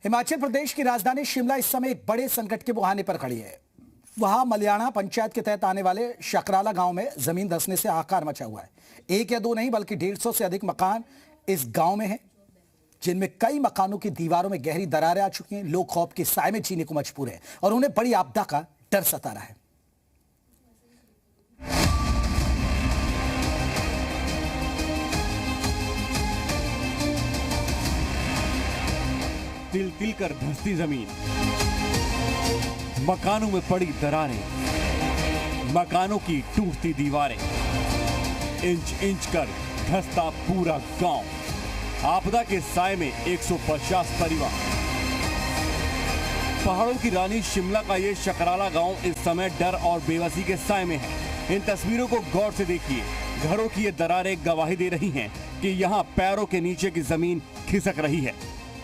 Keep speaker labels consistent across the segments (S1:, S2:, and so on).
S1: हिमाचल प्रदेश की राजधानी शिमला इस समय एक बड़े संकट के मुहाने पर खड़ी है। वहां मलियाना पंचायत के तहत आने वाले शकराला गांव में जमीन धंसने से हाहाकार मचा हुआ है। एक या दो नहीं बल्कि 150 से अधिक मकान इस गांव में हैं, जिनमें कई मकानों की दीवारों में गहरी दरारें आ चुकी हैं। लोग खौफ के साए में जीने को मजबूर हैं और उन्हें बड़ी आपदा का डर सता रहा है।
S2: तिल तिल कर धंसती जमीन, मकानों में पड़ी दरारें, मकानों की टूटती दीवारें, इंच इंच कर धंसता पूरा गांव। आपदा के साए में 150 परिवार। पहाड़ों की रानी शिमला का ये शकराला गांव इस समय डर और बेबसी के साए में है। इन तस्वीरों को गौर से देखिए। घरों की ये दरारें गवाही दे रही हैं कि यहाँ पैरों के नीचे की जमीन खिसक रही है।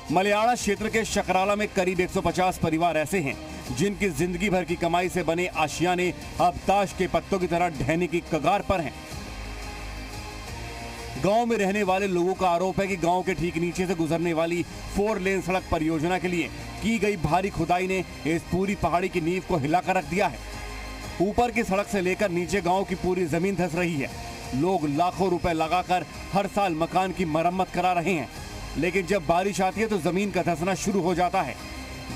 S2: मलियाना क्षेत्र के शकराला में करीब 150 परिवार ऐसे हैं जिनकी जिंदगी भर की कमाई से बने आशियाने अब ताश के पत्तों की तरह ढहने की कगार पर हैं। गांव में रहने वाले लोगों का आरोप है कि गांव के ठीक नीचे से गुजरने वाली 4 लेन सड़क परियोजना के लिए की गई भारी खुदाई ने इस पूरी पहाड़ी की नींव को हिलाकर रख दिया है। ऊपर की सड़क से लेकर नीचे गांव की पूरी जमीन धंस रही है। लोग लाखों रुपए लगाकर हर साल मकान की मरम्मत करा रहे हैं, लेकिन जब बारिश आती है तो जमीन का धंसना शुरू हो जाता है,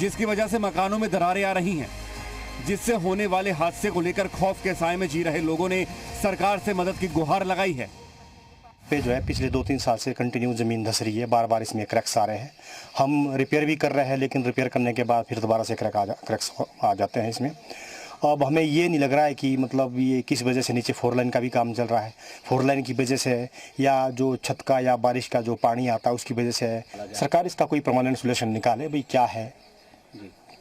S2: जिसकी वजह से मकानों में दरारें आ रही हैं, जिससे होने वाले हादसे को लेकर खौफ के साए में जी रहे लोगों ने सरकार से मदद की गुहार लगाई है।
S3: पे जो है पिछले 2-3 साल से कंटिन्यू ज़मीन धंस रही है। बार बार इसमें क्रैक्स आ रहे हैं। हम रिपेयर भी कर रहे हैं, लेकिन रिपेयर करने के बाद फिर दोबारा से क्रैक्स आ जाते हैं इसमें। अब हमें ये नहीं लग रहा है कि मतलब ये किस वजह से नीचे 4 लाइन का भी काम चल रहा है, 4 लाइन की वजह से है या जो छत का या बारिश का जो पानी आता है उसकी वजह से है। सरकार इसका कोई परमानेंट सोल्यूशन निकाले, भाई क्या है,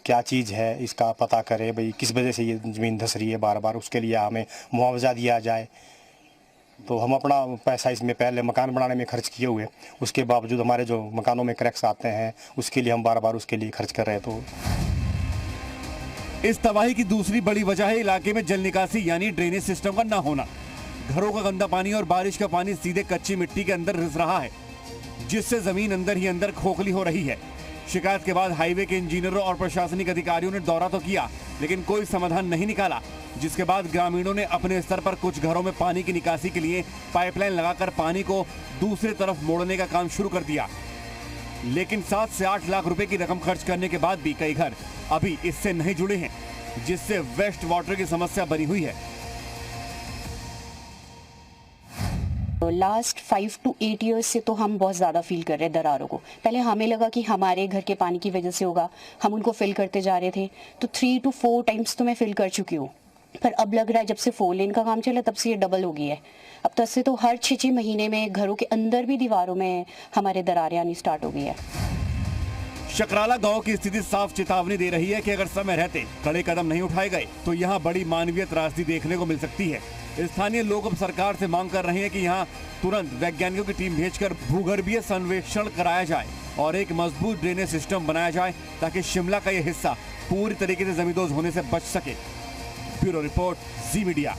S3: क्या चीज़ है, इसका पता करे, भाई किस वजह से ये ज़मीन धंस रही है बार बार, उसके लिए हमें मुआवजा दिया जाए। तो हम अपना पैसा इसमें पहले मकान बनाने में खर्च किए हुए, उसके बावजूद हमारे जो मकानों में क्रैक्स आते हैं उसके लिए हम बार बार उसके लिए खर्च कर रहे हैं। तो
S2: इस तबाही की दूसरी बड़ी वजह है इलाके में जल निकासी यानी ड्रेनेज सिस्टम का न होना। घरों का गंदा पानी और बारिश का पानी सीधे कच्ची मिट्टी के अंदर रिस रहा है, जिससे जमीन अंदर ही अंदर खोखली हो रही है। शिकायत के बाद हाईवे के इंजीनियरों और प्रशासनिक अधिकारियों ने दौरा तो किया, लेकिन कोई समाधान नहीं निकाला, जिसके बाद ग्रामीणों ने अपने स्तर पर कुछ घरों में पानी की निकासी के लिए पाइपलाइन लगाकर पानी को दूसरी तरफ मोड़ने का काम शुरू कर दिया। लेकिन 7 से 8 लाख रुपए की रकम खर्च करने के बाद भी कई घर अभी इससे नहीं जुड़े हैं, जिससे वेस्ट वाटर की समस्या बनी हुई है।
S4: लास्ट 5 to 8 ईयर्स से तो हम बहुत ज़्यादा फील कर रहे हैं दरारों को। पहले हमें लगा कि हमारे घर के पानी की वजह से होगा, हम उनको फिल करते जा रहे थे, तो 3 to 4 टाइम्स तो मैं फिल कर चुकी हूँ। पर अब लग रहा है जब से 4 लेन का काम चला तब से ये डबल हो गई है। अब तब से तो हर 6-6 महीने में घरों के अंदर भी दीवारों में हमारे दरारें आनी स्टार्ट हो गई है।
S2: शकराला गांव की स्थिति साफ चेतावनी दे रही है कि अगर समय रहते कड़े कदम नहीं उठाए गए तो यहां बड़ी मानवीय त्रासदी देखने को मिल सकती है। स्थानीय लोग अब सरकार से मांग कर रहे हैं कि यहां तुरंत वैज्ञानिकों की टीम भेजकर भूगर्भीय सर्वेक्षण कराया जाए और एक मजबूत ड्रेनेज सिस्टम बनाया जाए, ताकि शिमला का यह हिस्सा पूरी तरीके से जमींदोज होने से बच सके। ब्यूरो रिपोर्ट, जी मीडिया।